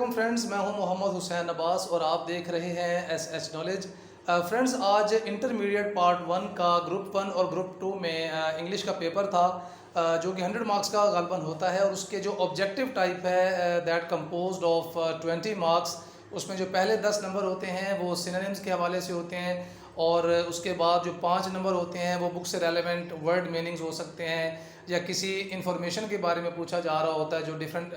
वालेकुम फ्रेंड्स, मैं हूं मोहम्मद हुसैन अब्बास और आप देख रहे हैं एस नॉलेज। फ्रेंड्स, आज इंटरमीडिएट पार्ट 1 का ग्रुप 1 और ग्रुप 2 में इंग्लिश का पेपर था, जो कि 100 मार्क्स का गालबन होता है। और उसके जो ऑब्जेक्टिव टाइप है दैट कंपोज्ड ऑफ 20 मार्क्स, उसमें जो पहले 10 नंबर होते हैं वो सिनोनिम्स के हवाले से होते हैं, और उसके बाद जो 5 नंबर होते हैं वो बुक से रेलेवेंट वर्ड मीनिंग्स हो सकते हैं, या किसी इन्फॉर्मेशन के बारे में पूछा जा रहा होता है जो डिफरेंट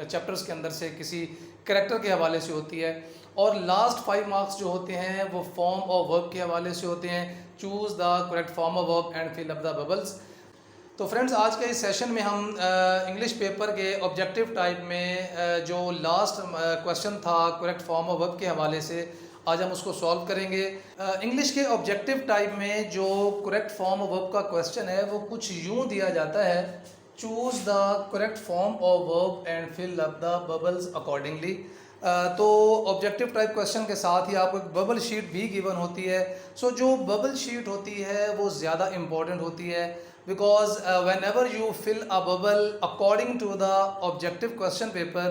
चैप्टर्स के अंदर से किसी करेक्टर के हवाले से होती है। और लास्ट 5 मार्क्स जो होते हैं वो फॉर्म और वर्ब के हवाले से होते हैं। Choose the correct form of verb and fill up the bubbles. तो फ्रेंड्स, आज के इस सेशन में हम इंग्लिश पेपर के ऑब्जेक्टिव टाइप में जो लास्ट क्वेश्चन था करेक्ट फॉर्म ऑफ वर्ब के हवाले से, आज हम उसको सॉल्व करेंगे। इंग्लिश के ऑब्जेक्टिव टाइप में जो करेक्ट फॉर्म ऑफ वर्ब का क्वेश्चन है वो कुछ यूँ दिया जाता है: choose the correct form of verb and fill up the bubbles accordingly. तो ऑब्जेक्टिव टाइप क्वेश्चन के साथ ही आपको एक बबल शीट भी गिवन होती है। सो जो बबल शीट होती है वो ज़्यादा इम्पॉर्टेंट होती है, because whenever you fill a bubble according to the objective question paper,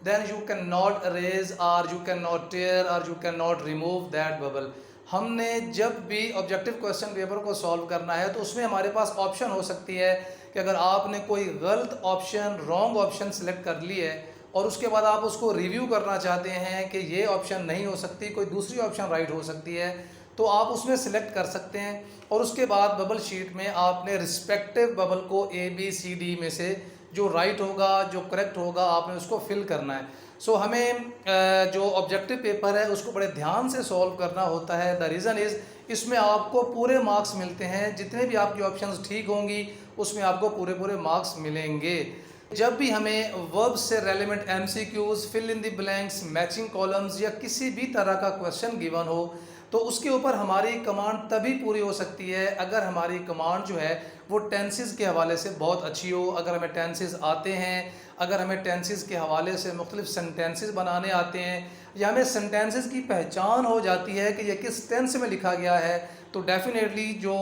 then you cannot erase or you cannot tear or you cannot remove that bubble. हमने जब भी ऑब्जेक्टिव क्वेश्चन पेपर को सॉल्व करना है तो उसमें हमारे पास ऑप्शन हो सकती है कि अगर आपने कोई गलत ऑप्शन, रॉन्ग ऑप्शन सेलेक्ट कर ली है और उसके बाद आप उसको रिव्यू करना चाहते हैं कि ये ऑप्शन नहीं हो सकती, कोई दूसरी ऑप्शन राइट हो सकती है, तो आप उसमें सिलेक्ट कर सकते हैं। और उसके बाद बबल शीट में आपने रिस्पेक्टिव बबल को ABCD में से जो राइट होगा, जो करेक्ट होगा, आपने उसको फिल करना है। सो हमें जो ऑब्जेक्टिव पेपर है उसको बड़े ध्यान से सॉल्व करना होता है। द रीज़न इज़, इसमें आपको पूरे मार्क्स मिलते हैं। जितने भी आपकी ऑप्शंस ठीक होंगी उसमें आपको पूरे मार्क्स मिलेंगे। जब भी हमें वर्ब से relevant MCQs, fill in the blanks, matching columns या किसी भी तरह का क्वेश्चन गिवन हो तो उसके ऊपर हमारी कमांड तभी पूरी हो सकती है अगर हमारी कमांड जो है वो टेंसेस के हवाले से बहुत अच्छी हो। अगर हमें टेंसेस आते हैं, अगर हमें टेंसेस के हवाले से मुख्तलिफ सेंटेंसेस बनाने आते हैं, या हमें सेंटेंसेस की पहचान हो जाती है कि ये किस टेंस में लिखा गया है, तो डेफिनेटली जो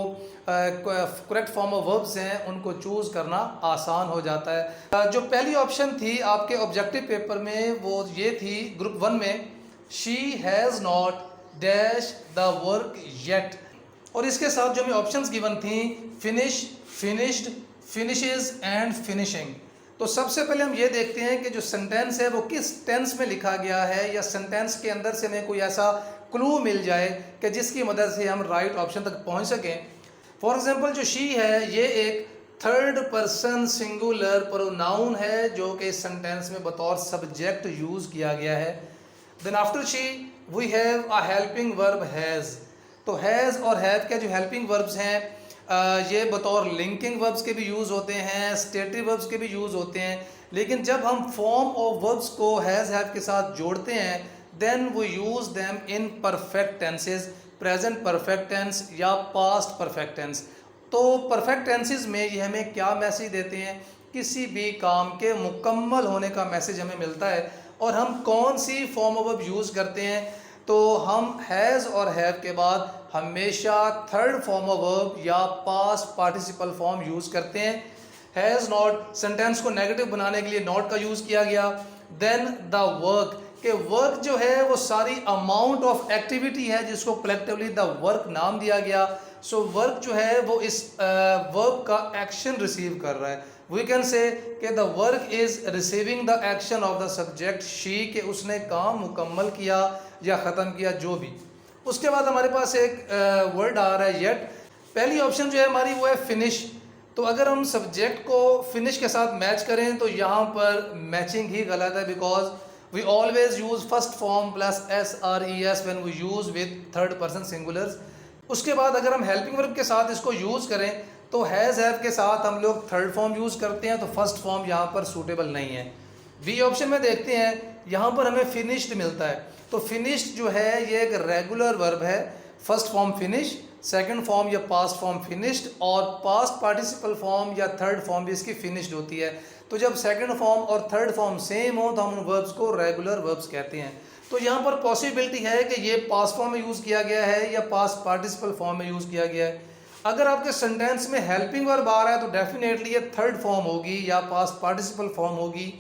करेक्ट फॉर्म ऑफ वर्ब्स हैं उनको चूज़ करना आसान हो जाता है। जो पहली ऑप्शन थी आपके ऑब्जेक्टिव पेपर में वो ये थी ग्रुप 1 में, she has not dash the work yet. और इसके साथ जो हमें ऑप्शंस गिवन थी finish, finished, finishes and finishing. तो सबसे पहले हम ये देखते हैं कि जो सेंटेंस है वो किस टेंस में लिखा गया है, या सेंटेंस के अंदर से हमें कोई ऐसा क्लू मिल जाए कि जिसकी मदद से हम राइट ऑप्शन तक पहुंच सकें। फॉर एग्जांपल, जो शी है ये एक थर्ड पर्सन सिंगुलर प्रोनाउन है जो कि इस सेंटेंस में बतौर सब्जेक्ट यूज़ किया गया है। Then after she we have a helping verb has. तो हैज़ और हैव के जो हेल्पिंग वर्ब्स हैं ये बतौर लिंकिंग वर्ब्स के भी यूज़ होते हैं, स्टेटिव वर्ब्स के भी यूज़ होते हैं। लेकिन जब हम फॉर्म ऑफ वर्ब्स को हैज़ हैव के साथ जोड़ते हैं then we use them in perfect tenses, present perfect tense या पास्ट परफेक्ट टेंस। तो परफेक्ट टेंसेस में ये हमें क्या मैसेज देते हैं? किसी भी काम के मुकम्मल होने का मैसेज हमें मिलता है। और हम कौन सी फॉर्म ऑफ वर्ब यूज़ करते हैं? तो हम हैज़ और हैव के बाद हमेशा थर्ड फॉर्म ऑफ वर्ब या पास्ट पार्टिसिपल फॉर्म यूज़ करते हैं। हैज़ नॉट, सेंटेंस को नेगेटिव बनाने के लिए नॉट का यूज़ किया गया। देन द वर्क, के वर्क जो है वो सारी अमाउंट ऑफ एक्टिविटी है जिसको कलेक्टिवली द वर्क नाम दिया गया। सो वर्क जो है वो इस वर्ब का एक्शन रिसीव कर रहा है। वी कैन से कि the work is receiving the action of the subject she, के उसने काम मुकम्मल किया या ख़त्म किया जो भी। उसके बाद हमारे पास एक वर्ड आ रहा है येट। पहली ऑप्शन जो है हमारी वो है फिनिश। तो अगर हम सब्जेक्ट को फिनिश के साथ मैच करें तो यहाँ पर मैचिंग ही गलत है, because we always use first form plus SRES when we use with third person singulars. उसके बाद अगर हम हेल्पिंग वर्ब के साथ इसको यूज़ करें तो हैज़ हैव के साथ हम लोग थर्ड फॉर्म यूज़ करते हैं, तो फर्स्ट फॉर्म यहाँ पर सूटेबल नहीं है। बी ऑप्शन में देखते हैं, यहाँ पर हमें फिनिश्ड मिलता है। तो फिनिश्ड जो है ये एक रेगुलर वर्ब है। First form finish, second form या पास्ट फॉर्म फिनिश्ड, और पास्ट पार्टिसिपल फॉर्म या थर्ड फॉर्म भी इसकी फिनिश्ड होती है। तो जब सेकंड फॉर्म और थर्ड फॉर्म सेम हो तो हम उन वर्ब्स को रेगुलर वर्ब्स कहते हैं। तो यहाँ पर पॉसिबिलिटी है कि ये पास्ट फॉर्म में यूज़ किया गया है या पास्ट पार्टिसिपल फॉर्म में यूज़ किया गया है। अगर आपके सेंटेंस में हेल्पिंग वर्ब आ रहा है तो डेफिनेटली ये थर्ड फॉर्म होगी या पास्ट पार्टिसिपल फॉर्म होगी।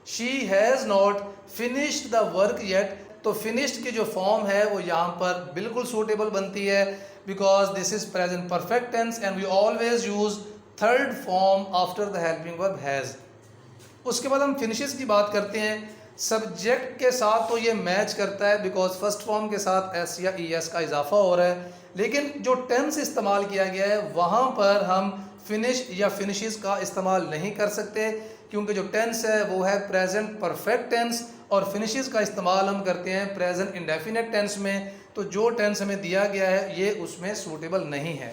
She has not finished the work yet, तो फिनिश्ड की जो फॉर्म है वो यहाँ पर बिल्कुल सूटेबल बनती है, because this is present perfect tense and we always use third form after the helping verb has. उसके बाद हम फिनिशेस की बात करते हैं। सब्जेक्ट के साथ तो ये मैच करता है बिकॉज फर्स्ट फॉर्म के साथ एस या ई एस का इजाफा हो रहा है, लेकिन जो टेंस इस्तेमाल किया गया है वहाँ पर हम फिनिश या फिनिशेस का इस्तेमाल नहीं कर सकते, क्योंकि जो टेंस है वो है प्रेजेंट परफेक्ट टेंस और फिनिशेस का इस्तेमाल हम करते हैं प्रेजेंट इंडेफिनिट टेंस में। तो जो टेंस हमें दिया गया है ये उसमें सूटेबल नहीं है।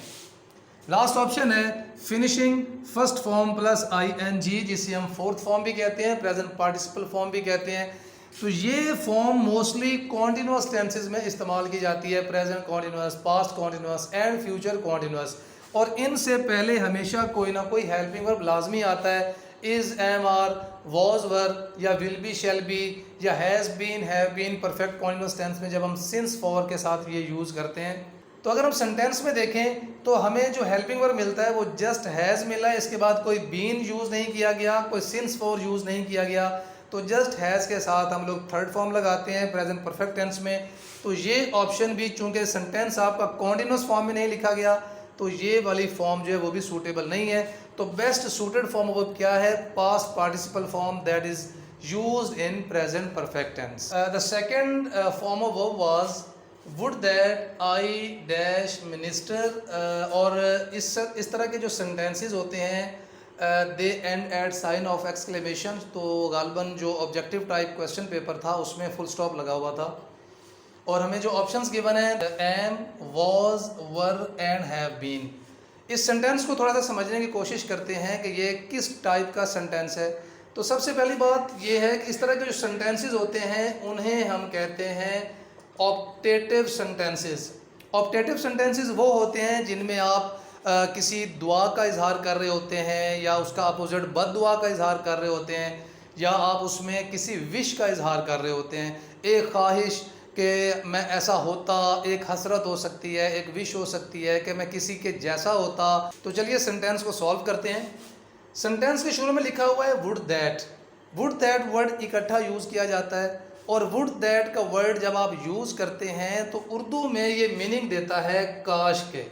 लास्ट ऑप्शन है finishing first form plus I N G, जिसे हम फोर्थ फॉर्म भी कहते हैं, प्रेजेंट पार्टिसिपल फॉर्म भी कहते हैं। तो ये फॉर्म मोस्टली कॉन्टिन्यूस टेंसेस में इस्तेमाल की जाती है, present continuous, past continuous and future continuous. और इनसे पहले हमेशा कोई ना कोई हेल्पिंग वर्ब लाजमी आता है, is, am, are, was, were या विल बी, शैल बी या has been, have been, perfect continuous tense में जब हम सिंस फॉर के साथ ये यूज़ करते हैं। तो अगर हम सेंटेंस में देखें तो हमें जो हेल्पिंग वर्ब मिलता है वो जस्ट हैज़ मिला है, इसके बाद कोई बीन यूज़ नहीं किया गया, कोई सिंस फॉर यूज़ नहीं किया गया। तो जस्ट हैज़ के साथ हम लोग थर्ड फॉर्म लगाते हैं प्रेजेंट परफेक्ट टेंस में। तो ये ऑप्शन भी, चूँकि सेंटेंस आपका कॉन्टिन्यूस फॉर्म में नहीं लिखा गया, तो ये वाली फॉर्म जो है वो भी सूटेबल नहीं है। तो बेस्ट सूटेड फॉर्म वर्ब क्या है? Past participle form that is used in present perfect tense. The second form of verb was would that I dash minister. और इस तरह के जो सेंटेंसेस होते हैं they end at sign of exclamation, तो गालबन जो ऑब्जेक्टिव टाइप क्वेश्चन पेपर था उसमें फुल स्टॉप लगा हुआ था और हमें जो ऑप्शंस गिवन है am, was, were and have been. इस सेंटेंस को थोड़ा सा समझने की कोशिश करते हैं कि ये किस टाइप का सेंटेंस है। तो सबसे पहली बात ये है कि इस तरह के जो सेंटेंसेस होते हैं उन्हें हम कहते हैं ऑप्टेटिव सेंटेंसेस। ऑप्टेटिव सेंटेंसेस वो होते हैं जिनमें आप किसी दुआ का इजहार कर रहे होते हैं या उसका अपोजिट बद दुआ का इजहार कर रहे होते हैं, या आप उसमें किसी विश का इजहार कर रहे होते हैं, एक ख्वाहिश कि मैं ऐसा होता, एक हसरत हो सकती है, एक विश हो सकती है कि मैं किसी के जैसा होता। तो चलिए सेंटेंस को सॉल्व करते हैं। सेंटेंस के शुरू में लिखा हुआ है would that. Would that word इकट्ठा यूज़ किया जाता है और वुड दैट का वर्ड जब आप यूज़ करते हैं तो उर्दू में ये मीनिंग देता है काश के।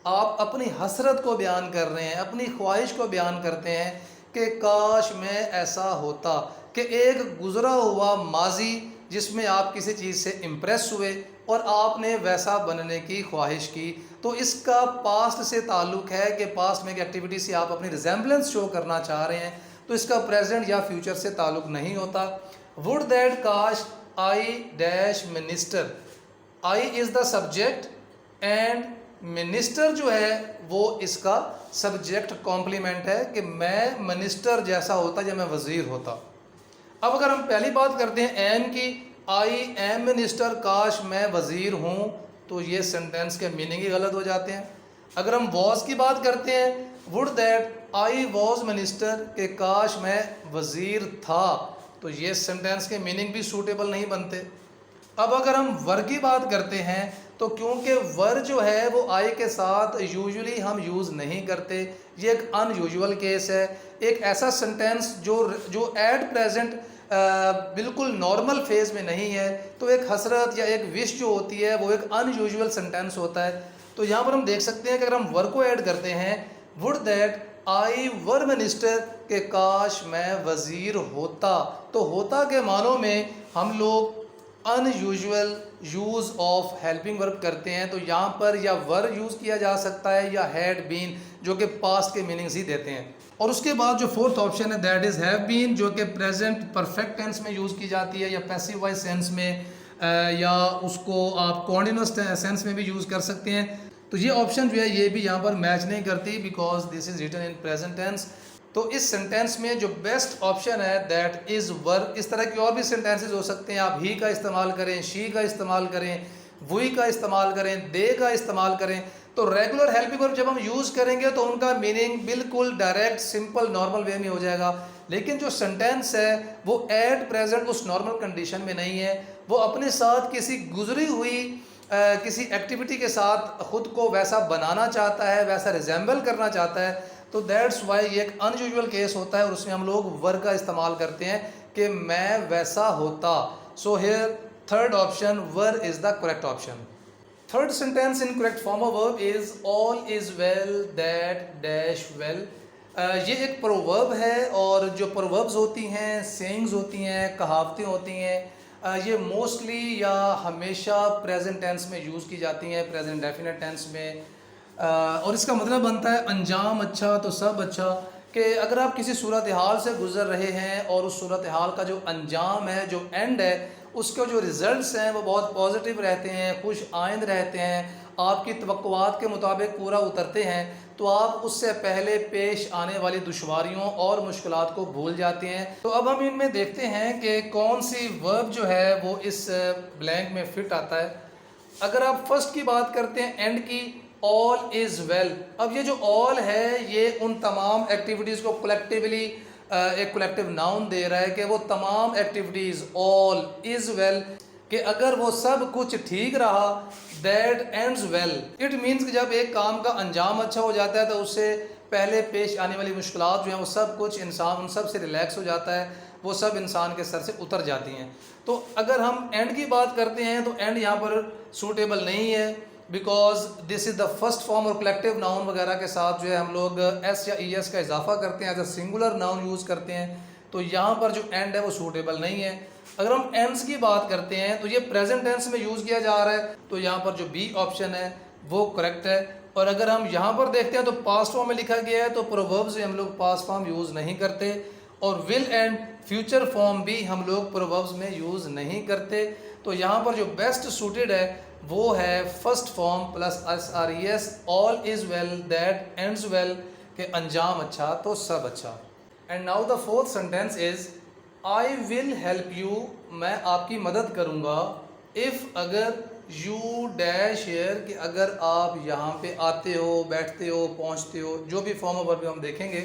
आप अपनी हसरत को बयान कर रहे हैं, अपनी ख्वाहिश को बयान करते हैं कि काश मैं ऐसा होता, कि एक गुज़रा हुआ माजी जिसमें आप किसी चीज़ से इम्प्रेस हुए और आपने वैसा बनने की ख्वाहिश की। तो इसका पास्ट से ताल्लुक़ है कि पास्ट में एक एक्टिविटी से आप अपनी रिजेम्बलेंस शो करना चाह रहे हैं, तो इसका प्रेजेंट या फ्यूचर से ताल्लुक़ नहीं होता। वुड दैट काश आई dash minister. I is the subject and minister जो है वो इसका सब्जेक्ट कॉम्प्लीमेंट है कि मैं मिनिस्टर जैसा होता जब मैं वज़ीर होता। अब अगर हम पहली बात करते हैं एम की, आई एम मिनिस्टर, काश मैं वज़ीर हूँ, तो ये सेंटेंस के मीनिंग ही गलत हो जाते हैं। अगर हम वॉज की बात करते हैं, would that I was minister, के काश मैं वज़ीर था, तो ये सेंटेंस के मीनिंग भी सूटेबल नहीं बनते। अब अगर हम वर की बात करते हैं तो क्योंकि वर जो है वो आई के साथ यूजुअली हम यूज़ नहीं करते, ये एक अनयूजुअल केस है। एक ऐसा सेंटेंस जो एट प्रेजेंट बिल्कुल नॉर्मल फेज़ में नहीं है, तो एक हसरत या एक विश जो होती है वो एक अनयूजुअल सेंटेंस होता है। तो यहाँ पर हम देख सकते हैं कि अगर हम वर को ऐड करते हैं, would that I were minister, के काश मैं वज़ीर होता, तो होता के मानों में हम लोग unusual use of helping verb करते हैं। तो यहाँ पर या वर यूज़ किया जा सकता है या हैड बीन, जो कि पास्ट के मीनिंग्स ही देते हैं। और उसके बाद जो फोर्थ ऑप्शन है दैट इज़ हैव बीन, जो कि प्रेजेंट परफेक्ट टेंस में यूज़ की जाती है या पैसिव वॉइस सेंस में, या उसको आप कॉन्टिन्यूस सेंस में भी यूज़ कर सकते हैं। तो ये ऑप्शन जो है ये भी यहाँ पर मैच नहीं करती because this is written in present tense. तो इस सेंटेंस में जो बेस्ट ऑप्शन है दैट इज़ वर। इस तरह की और भी सेंटेंसेस हो सकते हैं, आप ही का इस्तेमाल करें, शी का इस्तेमाल करें, वुई का इस्तेमाल करें, दे का इस्तेमाल करें। तो रेगुलर हेल्पिंग वर्ब जब हम यूज़ करेंगे तो उनका मीनिंग बिल्कुल डायरेक्ट सिंपल नॉर्मल वे में हो जाएगा। लेकिन जो सेंटेंस है वो एट प्रेजेंट उस नॉर्मल कंडीशन में नहीं है, वो अपने साथ किसी गुजरी हुई किसी एक्टिविटी के साथ ख़ुद को वैसा बनाना चाहता है, वैसा रिजेंबल करना चाहता है। तो दैट्स वाई ये एक अनयूजुअल केस होता है और उसमें हम लोग वर का इस्तेमाल करते हैं कि मैं वैसा होता। So here third option were is the correct option. Third sentence in correct form of verb is all is well that dash well. ये एक प्रोवर्ब है, और जो प्रोवर्ब्स होती हैं, सेइंग्स होती हैं, कहावतें होती हैं, ये मोस्टली या हमेशा प्रेजेंट टेंस में यूज़ की जाती हैं, प्रेजेंट डेफिनेट टेंस में। और इसका मतलब बनता है अंजाम अच्छा तो सब अच्छा, कि अगर आप किसी सूरत हाल से गुज़र रहे हैं और उस सूरत हाल का जो अंजाम है, जो एंड है, उसके जो रिज़ल्ट्स हैं वो बहुत पॉजिटिव रहते हैं, खुश आइंद रहते हैं, आपकी तवक्कुआत के मुताबिक पूरा उतरते हैं, तो आप उससे पहले पेश आने वाली दुश्वारियों और मुश्किलात को भूल जाते हैं। तो अब हम इनमें देखते हैं कि कौन सी वर्ब जो है वो इस ब्लैंक में फिट आता है। अगर आप फर्स्ट की बात करते हैं, एंड की, ऑल इज़ वेल। अब ये जो ऑल है ये उन तमाम एक्टिविटीज़ को कलेक्टिवली एक कलेक्टिव नाउन दे रहा है कि वो तमाम एक्टिविटीज़ ऑल इज़ वेल, कि अगर वो सब कुछ ठीक रहा, that ends well. It means कि जब एक काम का अंजाम अच्छा हो जाता है तो उससे पहले पेश आने वाली मुश्किलात जो हैं वो सब कुछ इंसान उन सब से रिलैक्स हो जाता है, वो सब इंसान के सर से उतर जाती हैं। तो अगर हम एंड की बात करते हैं तो एंड यहाँ पर सूटेबल नहीं है, because this is the first form, और कलेक्टिव नाउन वगैरह के साथ जो है हम लोग एस या ई एस का इजाफा करते हैं, as a singular noun use करते हैं, तो यहाँ पर जो एंड है वो सूटेबल नहीं है। अगर हम एंड्स की बात करते हैं तो ये प्रेजेंट टेंस में यूज़ किया जा रहा है, तो यहाँ पर जो बी ऑप्शन है वो करेक्ट है। और अगर हम यहाँ पर देखते हैं तो पास्ट फॉर्म में लिखा गया है, तो प्रोवर्ब्स में हम लोग पास्ट फॉर्म यूज़ नहीं करते, और विल एंड फ्यूचर फॉर्म भी हम लोग प्रोवर्ब्स में यूज़ नहीं करते। तो यहाँ पर जो बेस्ट सूटेड है वो है first form plus S R E S, all is well that ends well, के अंजाम अच्छा तो सब अच्छा। And now the fourth sentence is I will help you, मैं आपकी मदद करूँगा, इफ़ अगर यू डैश हेयर, कि अगर आप यहाँ पे आते हो, बैठते हो, पहुँचते हो, जो भी फॉर्म ऑफ वर्ब हम देखेंगे।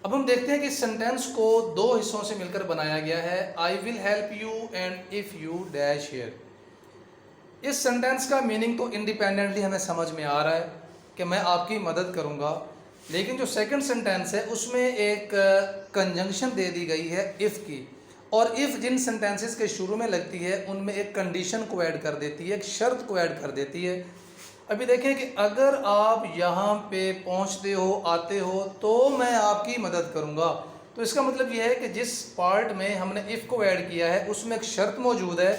अब हम देखते हैं कि इस सेंटेंस को दो हिस्सों से मिलकर बनाया गया है, I will help you and if you dash here. इस सेंटेंस का मीनिंग तो इंडिपेंडेंटली हमें समझ में आ रहा है कि मैं आपकी मदद करूँगा, लेकिन जो सेकंड सेंटेंस है उसमें एक कंजंक्शन दे दी गई है इफ़ की, और इफ़ जिन सेंटेंसेस के शुरू में लगती है उनमें एक कंडीशन को ऐड कर देती है, एक शर्त को ऐड कर देती है। अभी देखें कि अगर आप यहाँ पे पहुँचते हो, आते हो, तो मैं आपकी मदद करूँगा, तो इसका मतलब यह है कि जिस पार्ट में हमने इफ़ को ऐड किया है उसमें एक शर्त मौजूद है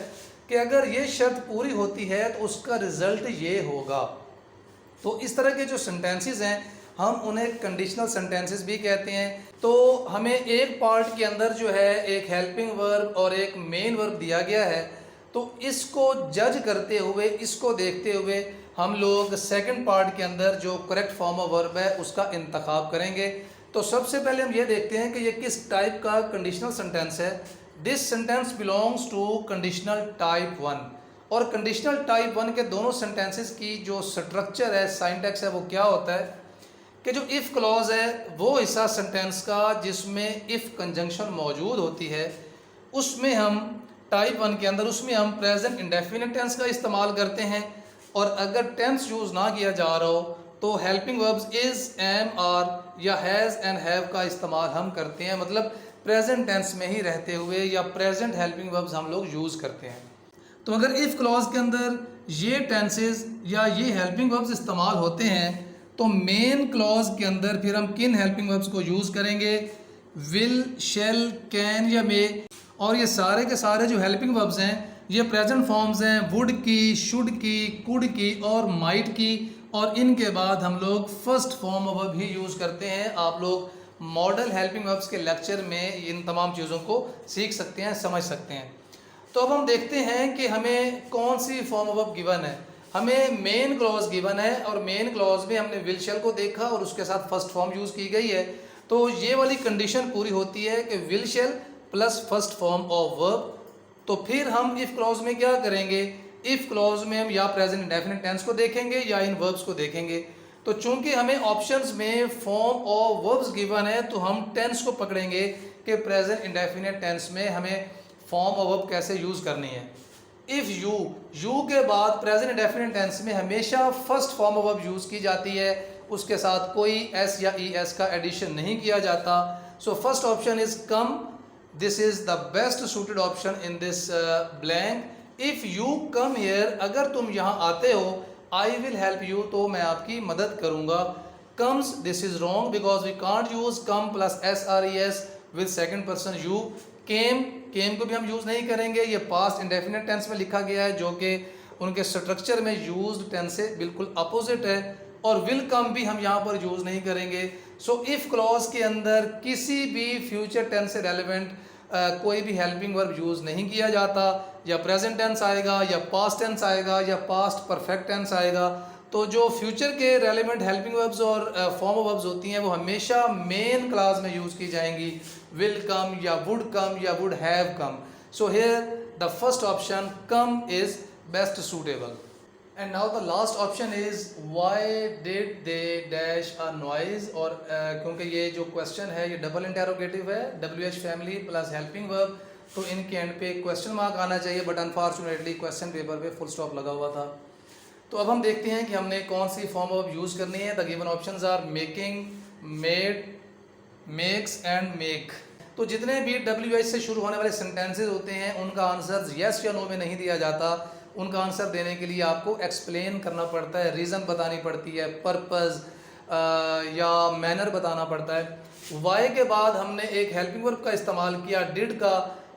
कि अगर ये शर्त पूरी होती है तो उसका रिज़ल्ट ये होगा। तो इस तरह के जो सेंटेंसेस हैं हम उन्हें कंडीशनल सेंटेंसेस भी कहते हैं। तो हमें एक पार्ट के अंदर जो है एक हेल्पिंग वर्ब और एक मेन वर्ब दिया गया है, तो इसको जज करते हुए, इसको देखते हुए हम लोग सेकंड पार्ट के अंदर जो करेक्ट फॉर्म ऑफ वर्ब है उसका इंतखाब करेंगे। तो सबसे पहले हम ये देखते हैं कि ये किस टाइप का कंडीशनल सेंटेंस है। This sentence belongs to conditional type 1, और कंडीशनल टाइप 1 के दोनों सेंटेंसेस की जो स्ट्रक्चर है, सिंटैक्स है, वो क्या होता है कि जो इफ़ क्लॉज है वो हिस्सा सेंटेंस का जिसमें इफ़ कंजंक्शन मौजूद होती है, उसमें हम टाइप 1 के अंदर उसमें हम प्रेजेंट इंडेफिनिट टेंस का इस्तेमाल करते हैं, और अगर टेंस यूज़ ना किया जा रहा हो तो helping verbs is, am, are या हैज़ एंड हैव का इस्तेमाल हम करते हैं, मतलब प्रेजेंट टेंस में ही रहते हुए या प्रेजेंट हेल्पिंग वर्ब्स हम लोग यूज़ करते हैं। तो अगर इफ़ क्लॉज के अंदर ये टेंसेस या ये हेल्पिंग वर्ब्स इस्तेमाल होते हैं तो मेन क्लॉज के अंदर फिर हम किन हेल्पिंग वर्ब्स को यूज़ करेंगे, विल, शेल, कैन या मे, और ये सारे के सारे जो हेल्पिंग वर्ब्स हैं ये प्रेजेंट फॉर्म्स हैं वुड की, शुड की, कुड की और माइट की, और इनके बाद हम लोग first form of verb he use करते हैं। आप लोग मॉडल हेल्पिंग वर्ब्स के लेक्चर में इन तमाम चीज़ों को सीख सकते हैं, समझ सकते हैं। तो अब हम देखते हैं कि हमें कौन सी फॉर्म ऑफ वर्ब गिवन है। हमें मेन क्लॉज गिवन है, और मेन क्लॉज में हमने विल शेल को देखा और उसके साथ फर्स्ट फॉर्म यूज़ की गई है। तो ये वाली कंडीशन पूरी होती है कि will shell plus first form of verb. तो फिर हम इफ़ क्लॉज में क्या करेंगे, इफ़ क्लॉज में हम या प्रेजेंट इंडेफिनिट टेंस को देखेंगे या इन वर्ब्स को देखेंगे। तो चूंकि हमें ऑप्शंस में फॉर्म ऑफ वर्ब्स गिवन है तो हम टेंस को पकड़ेंगे कि प्रेजेंट इंडेफिनिट टेंस में हमें फॉर्म ऑफ वर्ब कैसे यूज़ करनी है। इफ़ यू के बाद प्रेजेंट इंडेफिनिट टेंस में हमेशा first form of verb use की जाती है, उसके साथ कोई एस या ई एस का एडिशन नहीं किया जाता। So first option is come, this is the best suited option in this blank. If you come here, अगर तुम यहाँ आते हो, आई विल हेल्प यू, तो मैं आपकी मदद करूँगा। Comes, this is wrong because we can't use come plus SRES with second person you. Came, came को भी हम यूज़ नहीं करेंगे, ये पास्ट इंडेफिनिट टेंस में लिखा गया है जो कि उनके स्ट्रक्चर में यूज्ड टेंस से बिल्कुल अपोजिट है। और विल कम भी हम यहाँ पर यूज़ नहीं करेंगे। सो इफ़ क्लॉज के अंदर किसी भी फ्यूचर टेंस से रेलिवेंट कोई भी हेल्पिंग वर्ब यूज़ नहीं किया जाता, या प्रेजेंट टेंस आएगा, या पास्ट टेंस आएगा, या पास्ट परफेक्ट टेंस आएगा। तो जो फ्यूचर के रेलिवेंट हेल्पिंग वर्ब्स और फॉर्म वर्ब्स होती हैं वो हमेशा मेन क्लास में यूज़ की जाएंगी, विल कम या would have come. So here the first option come is best suitable. And now the last option is why did they dash a noise. और क्योंकि ये जो क्वेश्चन है ये डबल इंटेरोगेटिव है, WH family plus helping verb, तो इनके and पे क्वेश्चन मार्क आना चाहिए, बट अनफॉर्चुनेटली क्वेश्चन पेपर पे फुल स्टॉप लगा हुआ था। तो अब हम देखते हैं कि हमने कौन सी फॉर्म वर्ब यूज़ करनी है। The given options are making, made, makes and make. तो जितने भी WH से शुरू होने वाले सेंटेंसेस होते हैं उनका आंसर येस या नो में नहीं दिया जाता। उनका आंसर देने के लिए आपको एक्सप्लेन करना पड़ता है, रीज़न बतानी पड़ती है, पर्पज़ या मैनर बताना पड़ता है। वाई के बाद हमने एक हेल्पिंग वर्ब का इस्तेमाल किया, डिड का,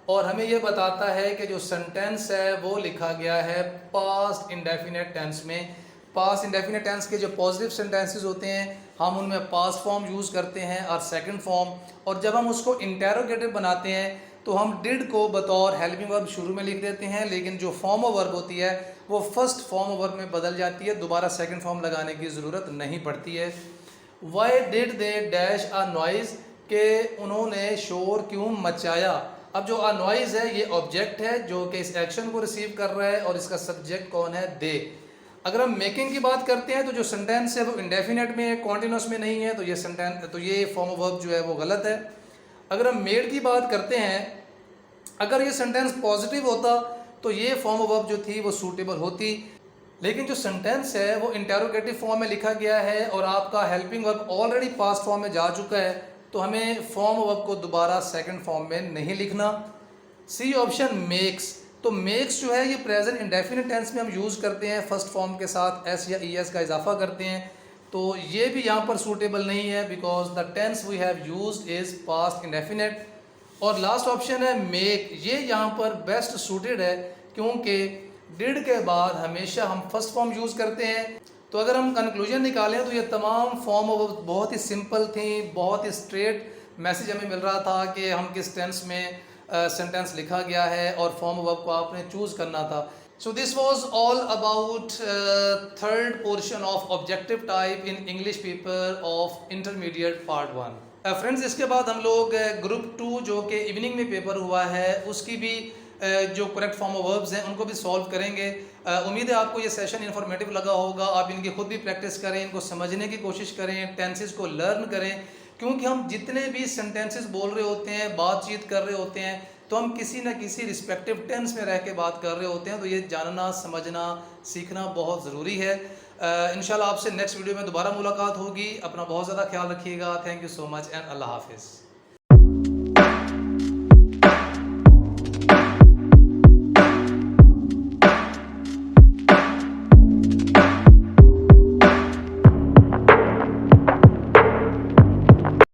और हमें यह बताता है कि जो सेंटेंस है वो लिखा गया है पास्ट इंडेफिनिट टेंस में। पास्ट इंडेफिनिट टेंस के जो पॉजिटिव सेंटेंसेस होते हैं हम उनमें पास्ट फॉर्म यूज़ करते हैं और सेकंड फॉर्म, और जब हम उसको इंटेरोगेटिव बनाते हैं तो हम डिड को बतौर हेल्पिंग वर्ब शुरू में लिख देते हैं, लेकिन जो फॉर्म ऑफ वर्ब होती है वो फर्स्ट फॉर्म ऑफ वर्ब में बदल जाती है, दोबारा सेकंड फॉर्म लगाने की ज़रूरत नहीं पड़ती है। Why did they dash a noise, के उन्होंने शोर क्यों मचाया। अब जो अ नॉइज़ है ये ऑब्जेक्ट है जो कि इस एक्शन को रिसीव कर रहा है, और इसका सब्जेक्ट कौन है, दे। अगर हम मेकिंग की बात करते हैं तो जो सेंटेंस है वो इंडेफिनेट में है, कॉन्टिन्यूस में नहीं है, तो ये सेंटेंस, तो ये फॉर्म ऑफ वर्ब जो है वो गलत है। अगर हम मेड की बात करते हैं, अगर ये सेंटेंस पॉजिटिव होता तो ये फॉर्म ऑफ वर्ब जो थी वो सूटेबल होती, लेकिन जो सेंटेंस है वो इंटेरोगेटिव फॉर्म में लिखा गया है और आपका helping verb already past form में जा चुका है, तो हमें फॉर्म ऑफ वर्ब को दोबारा सेकंड फॉर्म में नहीं लिखना। सी ऑप्शन मेक्स, तो मेक्स जो है ये प्रेजेंट इंडेफिनिट टेंस में हम यूज़ करते हैं, फर्स्ट फॉर्म के साथ एस या ES का इजाफा करते हैं, तो ये भी यहाँ पर सूटेबल नहीं है because the tense we have used is past indefinite. और लास्ट ऑप्शन है मेक, ये यहाँ पर बेस्ट सूटेड है क्योंकि डिड के बाद हमेशा हम फर्स्ट फॉर्म यूज़ करते हैं। तो अगर हम कंक्लूजन निकालें तो ये तमाम फॉर्म बहुत ही सिंपल थी, बहुत ही स्ट्रेट मैसेज हमें मिल रहा था कि हम किस टेंस में सेंटेंस लिखा गया है और फॉर्म वर्ब को आपने चूज़ करना था। So this was all about third portion of objective type in English paper of intermediate part 1। Friends इसके बाद हम लोग ग्रुप 2 जो कि इवनिंग में पेपर हुआ है उसकी भी जो करेक्ट फॉर्म ऑफ वर्ब्स हैं उनको भी सॉल्व करेंगे। उम्मीद है आपको ये सेशन इन्फॉर्मेटिव लगा होगा। आप इनकी खुद भी प्रैक्टिस करें, इनको समझने की कोशिश करें, टेंसेस को लर्न करें, क्योंकि हम जितने भी सेंटेंसेस बोल रहे होते हैं, बातचीत कर रहे होते हैं, तो हम किसी न किसी रिस्पेक्टिव टेंस में रह के बात कर रहे होते हैं, तो ये जानना, समझना, सीखना बहुत ज़रूरी है। इंशाल्लाह आपसे नेक्स्ट वीडियो में दोबारा मुलाकात होगी। अपना बहुत ज़्यादा ख्याल रखिएगा। Thank you so much and अल्लाह हाफिज़।